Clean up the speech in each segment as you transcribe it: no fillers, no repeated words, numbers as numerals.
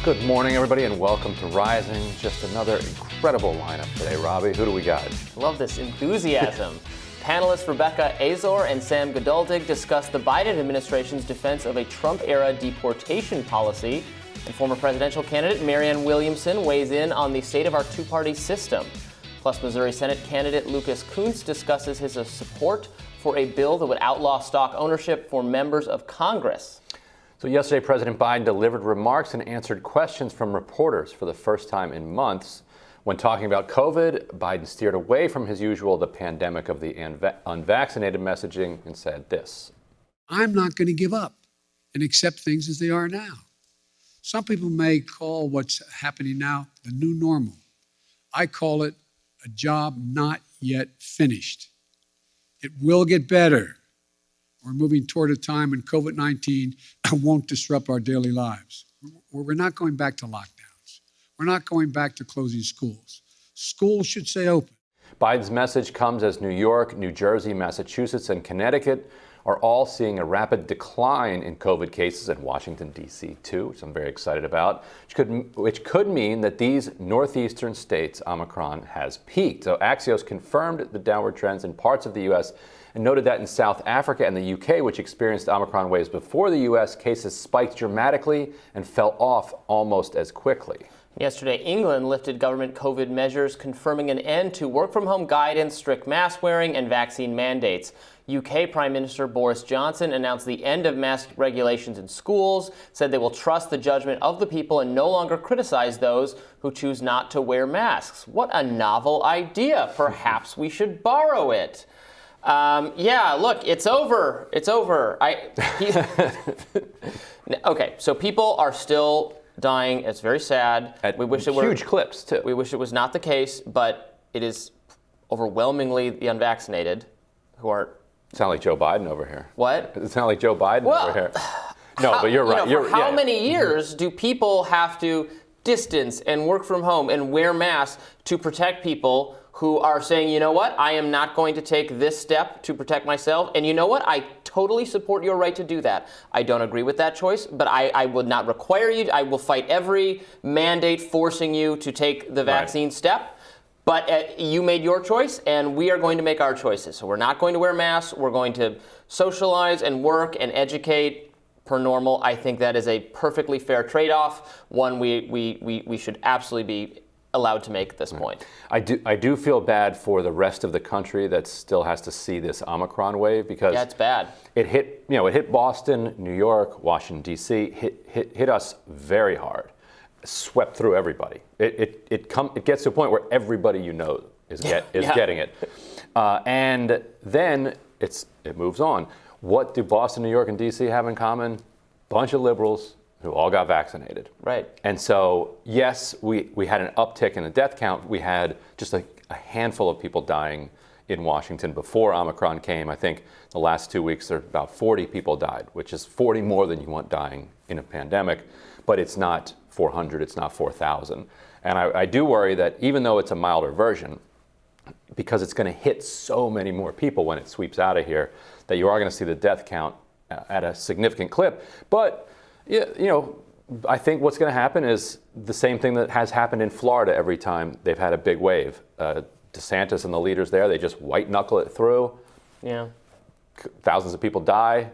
Good morning, everybody, and welcome to Rising. Just another incredible lineup today. Robbie, who do we got? Love this enthusiasm. Panelists Rebecca Azor and Sam Godaldig discuss the Biden administration's defense of a Trump-era deportation policy. And former presidential candidate Marianne Williamson weighs in on the state of our two-party system. Plus, Missouri Senate candidate Lucas Kunce discusses his support for a bill that would outlaw stock ownership for members of Congress. So yesterday, President Biden delivered remarks and answered questions from reporters for the first time in months. When talking about COVID, Biden steered away from his usual the pandemic of the unvaccinated messaging and said this. I'm not going to give up and accept things as they are now. Some people may call what's happening now the new normal. I call it a job not yet finished. It will get better. We're moving toward a time when COVID-19 won't disrupt our daily lives. We're not going back to lockdowns. We're not going back to closing schools. Schools should stay open. Biden's message comes as New York, New Jersey, Massachusetts, and Connecticut are all seeing a rapid decline in COVID cases, in Washington, D.C. too, which I'm very excited about, which could mean that these northeastern states, Omicron has peaked. So Axios confirmed the downward trends in parts of the U.S. and noted that in South Africa and the U.K., which experienced Omicron waves before the U.S., cases spiked dramatically and fell off almost as quickly. Yesterday, England lifted government COVID measures, confirming an end to work-from-home guidance, strict mask wearing, and vaccine mandates. UK Prime Minister Boris Johnson announced the end of mask regulations in schools, said they will trust the judgment of the people and no longer criticize those who choose not to wear masks. What a novel idea. Perhaps we should borrow it. Look, it's over. It's over. Okay, so people are still dying. It's very sad. We wish it were huge clips too. We wish it was not the case, but it is overwhelmingly the unvaccinated who are. Sound like Joe Biden over here. What? It sound like Joe Biden over here. No, but you're right. For how many years do people have to distance and work from home and wear masks to protect people who are saying, you know what, I am not going to take this step to protect myself, and you know what, I totally support your right to do that. I don't agree with that choice, but I would not require you. I will fight every mandate forcing you to take the vaccine step. But you made your choice, and we are going to make our choices. So we're not going to wear masks. We're going to socialize and work and educate per normal. I think that is a perfectly fair trade-off, one we should absolutely be allowed to make at this point. I do feel bad for the rest of the country that still has to see this Omicron wave because it's bad. It hit Boston, New York, Washington D.C. hit us very hard. Swept through everybody. It gets to a point where everybody is getting it, and then it moves on. What do Boston, New York, and D.C. have in common? Bunch of liberals who all got vaccinated. Right. And so yes, we had an uptick in the death count. We had just a handful of people dying in Washington before Omicron came. I think the last 2 weeks there about 40 people died, which is 40 more than you want dying in a pandemic. But it's not 400, it's not 4,000. And I do worry that even though it's a milder version, because it's going to hit so many more people when it sweeps out of here, that you are going to see the death count at a significant clip. But, I think what's going to happen is the same thing that has happened in Florida every time they've had a big wave. DeSantis and the leaders there, they just white knuckle it through. Yeah. Thousands of people die,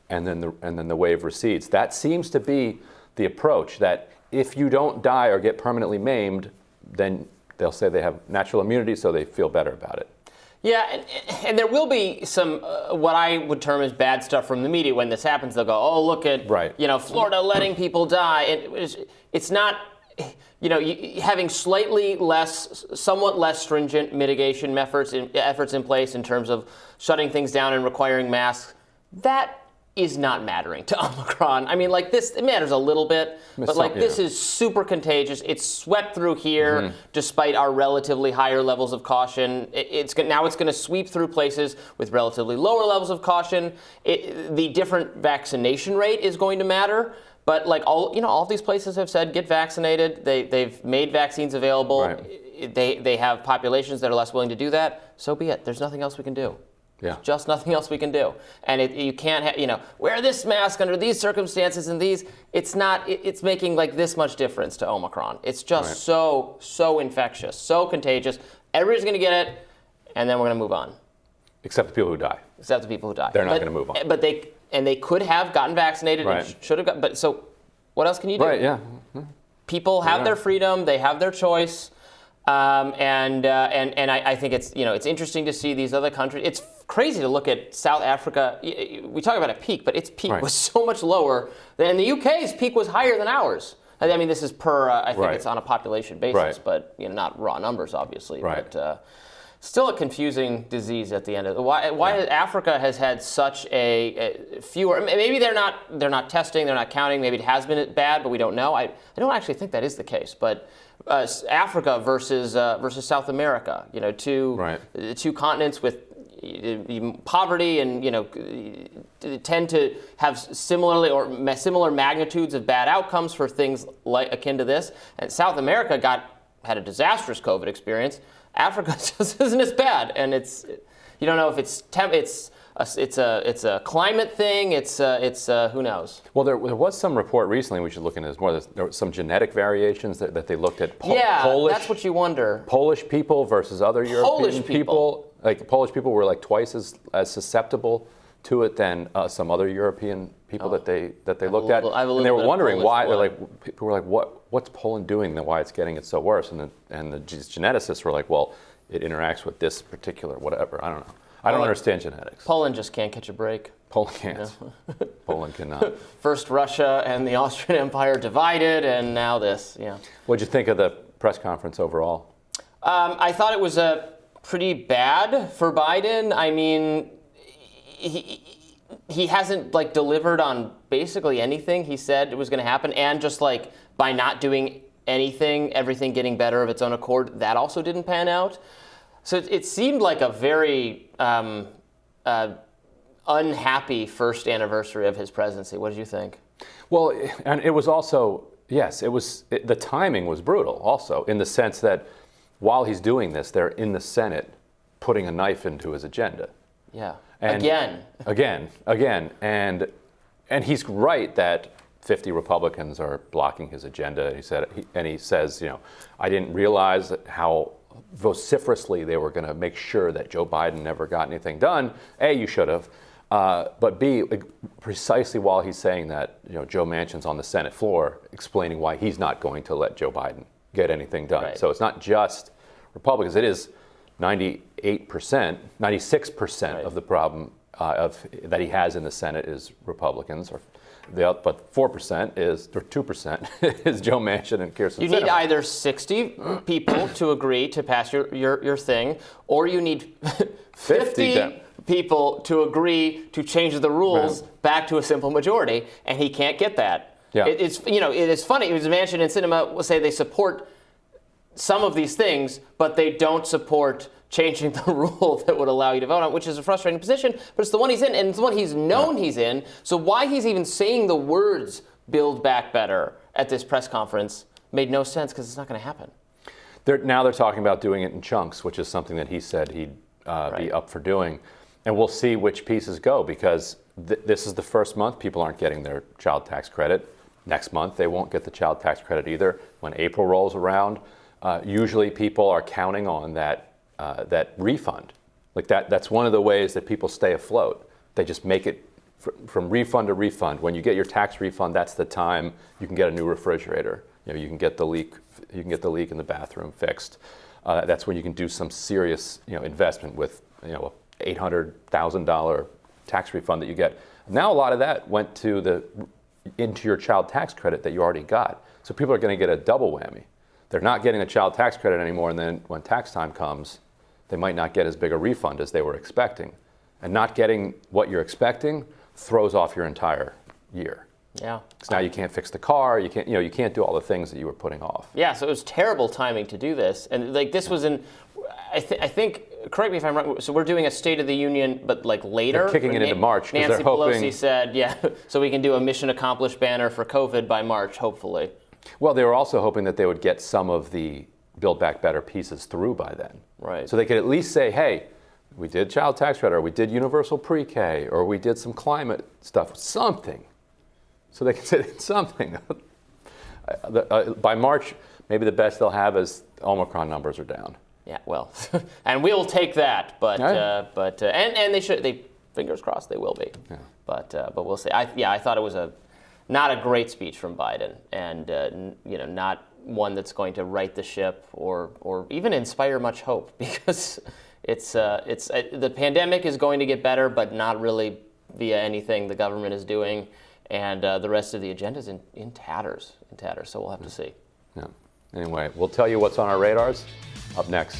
and then the wave recedes. That seems to be the approach, that if you don't die or get permanently maimed, then they'll say they have natural immunity, so they feel better about it. Yeah, and there will be some what I would term as bad stuff from the media when this happens. They'll go, "Oh, look at Florida letting people die." It's not, having somewhat less stringent mitigation efforts in place in terms of shutting things down and requiring masks. That is not mattering to Omicron. I mean, it matters a little bit, but this is super contagious. It's swept through here despite our relatively higher levels of caution. Now it's going to sweep through places with relatively lower levels of caution. The different vaccination rate is going to matter, but all these places have said get vaccinated. They've made vaccines available. Right. They have populations that are less willing to do that. So be it. There's nothing else we can do. Yeah. Just nothing else we can do. And you can't, wear this mask under these circumstances and these. It's not, it's making like this much difference to Omicron. It's just so infectious, so contagious. Everybody's going to get it, and then we're going to move on. Except the people who die. Except the people who die. They're not going to move on. But they could have gotten vaccinated and should have but so what else can you do? Right, yeah. People have their freedom, they have their choice. And I think it's interesting to see these other countries. It's crazy to look at South Africa. We talk about a peak, but its peak was so much lower than the UK's peak was higher than ours. I mean, this is per, I think it's on a population basis, but not raw numbers, obviously. Right. But still a confusing disease at the end of it. Why Africa has had such a fewer, maybe they're not testing, they're not counting, maybe it has been bad, but we don't know. I don't actually think that is the case, but Africa versus South America, two continents with poverty and tend to have similar magnitudes of bad outcomes for things like akin to this. And South America had a disastrous COVID experience. Africa just isn't as bad, and you don't know if it's a climate thing. It's who knows. Well, there was some report recently we should look into. There were some genetic variations that they looked at. Polish, that's what you wonder. Polish people versus other European people. Like Polish people were like twice as susceptible to it than some other European people that they looked at. And they were wondering why. They're like, people were like, what's Poland doing? Why it's getting it so worse? And the geneticists were like, well, it interacts with this particular whatever. I don't know. I don't understand genetics. Poland just can't catch a break. Poland can't. Poland cannot. First Russia and the Austrian Empire divided, and now this. Yeah. What'd you think of the press conference overall? I thought it was pretty bad for Biden. I mean, he hasn't delivered on basically anything he said it was going to happen, and just by not doing anything, everything getting better of its own accord, that also didn't pan out. So it seemed like a very unhappy first anniversary of his presidency. What did you think? Well, and it was also, yes, the timing was brutal also, in the sense that while he's doing this, they're in the Senate putting a knife into his agenda. Yeah. And Again. And he's right that 50 Republicans are blocking his agenda. He says, I didn't realize how vociferously they were going to make sure that Joe Biden never got anything done. A, you should have. But B, precisely while he's saying that, Joe Manchin's on the Senate floor explaining why he's not going to let Joe Biden get anything done. Right. So it's not just Republicans. It is 98%, 96% of the problem that he has in the Senate is Republicans, but 4% or 2% is Joe Manchin and Kirsten Sinema. You need either 60 people to agree to pass your thing, or you need 50 people to agree to change the rules back to a simple majority, and he can't get that. Yeah. It is funny. Manchin and Sinema will say they support some of these things, but they don't support changing the rule that would allow you to vote on, which is a frustrating position, but it's the one he's in, and it's the one he's known he's in. So why he's even saying the words "Build Back Better" at this press conference made no sense, because it's not going to happen. Now they're talking about doing it in chunks, which is something that he said he'd be up for doing. And we'll see which pieces go, because this is the first month people aren't getting their child tax credit. Next month they won't get the child tax credit either. When April rolls around, usually people are counting on that refund. That's one of the ways that people stay afloat. They just make it from refund to refund. When you get your tax refund, that's the time you can get a new refrigerator. You can get the leak in the bathroom fixed. That's when you can do some serious investment with a $800,000 tax refund that you get. Now a lot of that went into your child tax credit that you already got. So people are going to get a double whammy. They're not getting a child tax credit anymore, and then when tax time comes, they might not get as big a refund as they were expecting. And not getting what you're expecting throws off your entire year. Yeah. Because now you can't fix the car, you can't do all the things that you were putting off. Yeah, so it was terrible timing to do this. And this was I think, correct me if I'm wrong, so we're doing a State of the Union, but later? They're kicking it into March, because Nancy they're hoping... Pelosi said, so we can do a mission accomplished banner for COVID by March, hopefully. Well, they were also hoping that they would get some of the Build Back Better pieces through by then. Right. So they could at least say, hey, We did child tax credit, or we did universal pre-K, or we did some climate stuff, something. So they can say something. By March, maybe the best they'll have is Omicron numbers are down. Yeah, well, and we'll take that, and they should. Fingers crossed, they will be. Yeah. But we'll see. I thought it was not a great speech from Biden, and not one that's going to right the ship or even inspire much hope, because it's the pandemic is going to get better, but not really via anything the government is doing, and the rest of the agenda is in tatters. So we'll have to see. Yeah. Anyway, we'll tell you what's on our radars up next.